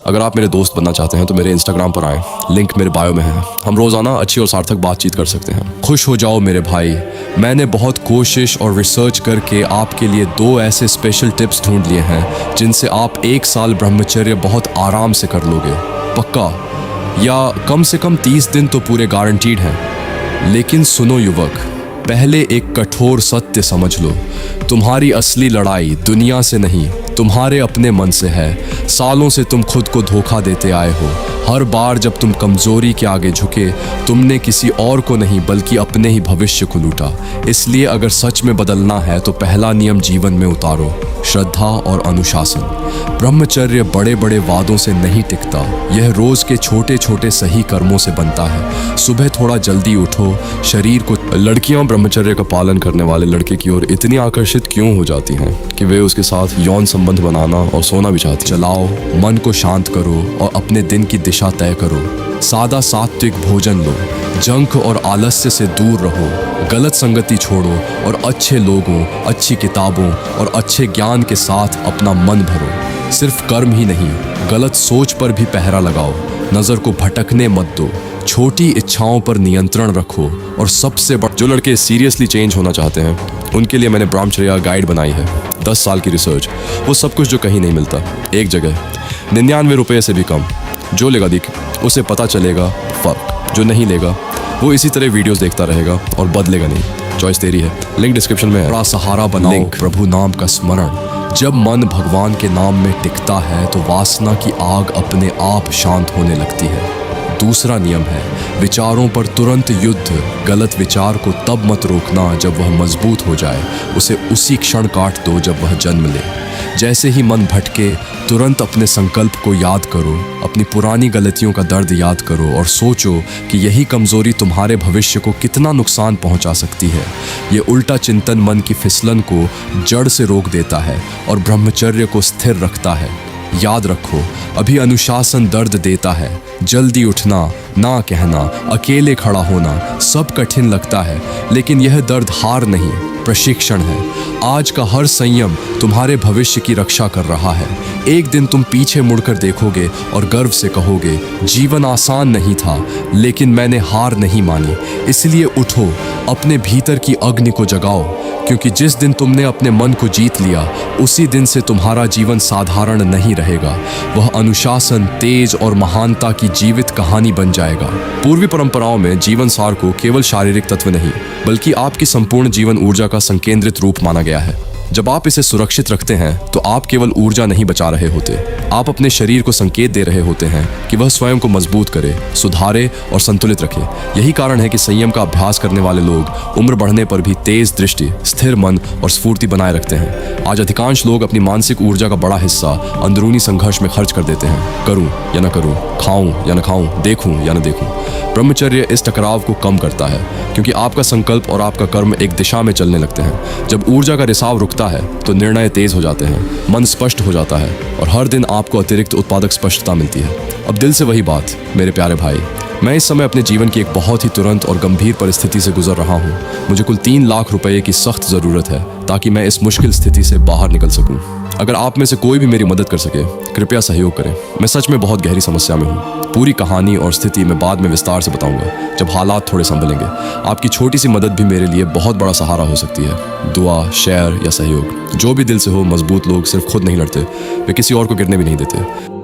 अगर आप मेरे दोस्त बनना चाहते हैं तो मेरे इंस्टाग्राम पर आएं, लिंक मेरे बायो में है। हम रोज़ाना अच्छी और सार्थक बातचीत कर सकते हैं। खुश हो जाओ मेरे भाई, मैंने बहुत कोशिश और रिसर्च करके आपके लिए 2 ऐसे स्पेशल टिप्स ढूंढ लिए हैं जिनसे आप 1 साल ब्रह्मचर्य बहुत आराम से कर लोगे। पक्का, या कम से कम 30 दिन तो पूरे गारंटीड हैं। लेकिन सुनो युवक, पहले एक कठोर सत्य समझ लो, तुम्हारी असली लड़ाई दुनिया से नहीं, तुम्हारे अपने मन से है। सालों से तुम खुद को धोखा देते आए हो। हर बार जब तुम कमजोरी के आगे झुके, तुमने किसी और को नहीं बल्कि अपने ही भविष्य को लूटा। इसलिए अगर सच में बदलना है तो पहला नियम जीवन में उतारो, श्रद्धा और अनुशासन। ब्रह्मचर्य बड़े बड़े वादों से नहीं टिकता, यह रोज के छोटे छोटे सही कर्मों से बनता है। सुबह थोड़ा जल्दी उठो, शरीर को। लड़कियां ब्रह्मचर्य का पालन करने वाले लड़के की ओर इतनी आकर्षित क्यों हो जाती हैं कि वे उसके साथ यौन संबंध बनाना और सोना भी चाहती। चलाओ, मन को शांत करो और अपने दिन की दिशा तय करो। सादा सात्विक भोजन लो, जंक और आलस्य से दूर रहो, गलत संगति छोड़ो और अच्छे लोगों, अच्छी किताबों और अच्छे ज्ञान के साथ अपना मन भरो। सिर्फ कर्म ही नहीं, गलत सोच पर भी पहरा लगाओ। नज़र को भटकने मत दो, छोटी इच्छाओं पर नियंत्रण रखो। और सबसे बड़ा, जो लड़के सीरियसली चेंज होना चाहते हैं उनके लिए मैंने ब्रह्मचर्य गाइड बनाई है। 10 साल की रिसर्च, वो सब कुछ जो कहीं नहीं मिलता, एक जगह। 99 रुपये से भी कम। जो लेगा देख, उसे पता चलेगा फ़र्क। जो नहीं लेगा वो इसी तरह वीडियोस देखता रहेगा और बदलेगा नहीं। चॉइस तेरी है, लिंक डिस्क्रिप्शन में है। बड़ा सहारा बनाओ प्रभु नाम का स्मरण। जब मन भगवान के नाम में टिकता है तो वासना की आग अपने आप शांत होने लगती है। दूसरा नियम है, विचारों पर तुरंत युद्ध। गलत विचार को तब मत रोकना जब वह मजबूत हो जाए, उसे उसी क्षण काट दो जब वह जन्म ले। जैसे ही मन भटके, तुरंत अपने संकल्प को याद करो, अपनी पुरानी गलतियों का दर्द याद करो और सोचो कि यही कमजोरी तुम्हारे भविष्य को कितना नुकसान पहुंचा सकती है। ये उल्टा चिंतन मन की फिसलन को जड़ से रोक देता है और ब्रह्मचर्य को स्थिर रखता है। याद रखो, अभी अनुशासन दर्द देता है। जल्दी उठना, ना कहना, अकेले खड़ा होना सब कठिन लगता है, लेकिन यह दर्द हार नहीं, प्रशिक्षण है। आज का हर संयम तुम्हारे भविष्य की रक्षा कर रहा है। एक दिन तुम पीछे मुड़कर देखोगे और गर्व से कहोगे, जीवन आसान नहीं था लेकिन मैंने हार नहीं मानी। इसलिए उठो, अपने भीतर की अग्नि को जगाओ, क्योंकि जिस दिन तुमने अपने मन को जीत लिया, उसी दिन से तुम्हारा जीवन साधारण नहीं रहेगा। वह अनुशासन, तेज और महानता की जीवित कहानी बन जाएगा। पूर्वी परंपराओं में जीवन सार को केवल शारीरिक तत्व नहीं बल्कि आपकी संपूर्ण जीवन ऊर्जा का संकेंद्रित रूप माना गया है। जब आप इसे सुरक्षित रखते हैं तो आप केवल ऊर्जा नहीं बचा रहे होते, आप अपने शरीर को संकेत दे रहे होते हैं कि वह स्वयं को मजबूत करे, सुधारे और संतुलित रखे। यही कारण है कि संयम का अभ्यास करने वाले लोग उम्र बढ़ने पर भी तेज दृष्टि, स्थिर मन और स्फूर्ति बनाए रखते हैं। आज अधिकांश लोग अपनी मानसिक ऊर्जा का बड़ा हिस्सा अंदरूनी संघर्ष में खर्च कर देते हैं। करूं या न करूं, खाऊं या न खाऊं, देखूं या न देखूं। ब्रह्मचर्य इस टकराव को कम करता है, क्योंकि आपका संकल्प और आपका कर्म एक दिशा में चलने लगते हैं। जब ऊर्जा का रिसाव रुकता है तो निर्णय तेज हो जाते हैं, मन स्पष्ट हो जाता है और हर दिन आपको अतिरिक्त उत्पादक स्पष्टता मिलती है। अब दिल से वही बात, मेरे प्यारे भाई, मैं इस समय अपने जीवन की एक बहुत ही तुरंत और गंभीर परिस्थिति से गुजर रहा हूँ। मुझे कुल 3 लाख रुपए की सख्त ज़रूरत है ताकि मैं इस मुश्किल स्थिति से बाहर निकल सकूँ। अगर आप में से कोई भी मेरी मदद कर सके, कृपया सहयोग करें। मैं सच में बहुत गहरी समस्या में हूँ। पूरी कहानी और स्थिति मैं बाद में विस्तार से बताऊंगा जब हालात थोड़े संभलेंगे। आपकी छोटी सी मदद भी मेरे लिए बहुत बड़ा सहारा हो सकती है। दुआ, शेयर या सहयोग, जो भी दिल से हो। मजबूत लोग सिर्फ खुद नहीं लड़ते, वे किसी और को गिरने भी नहीं देते।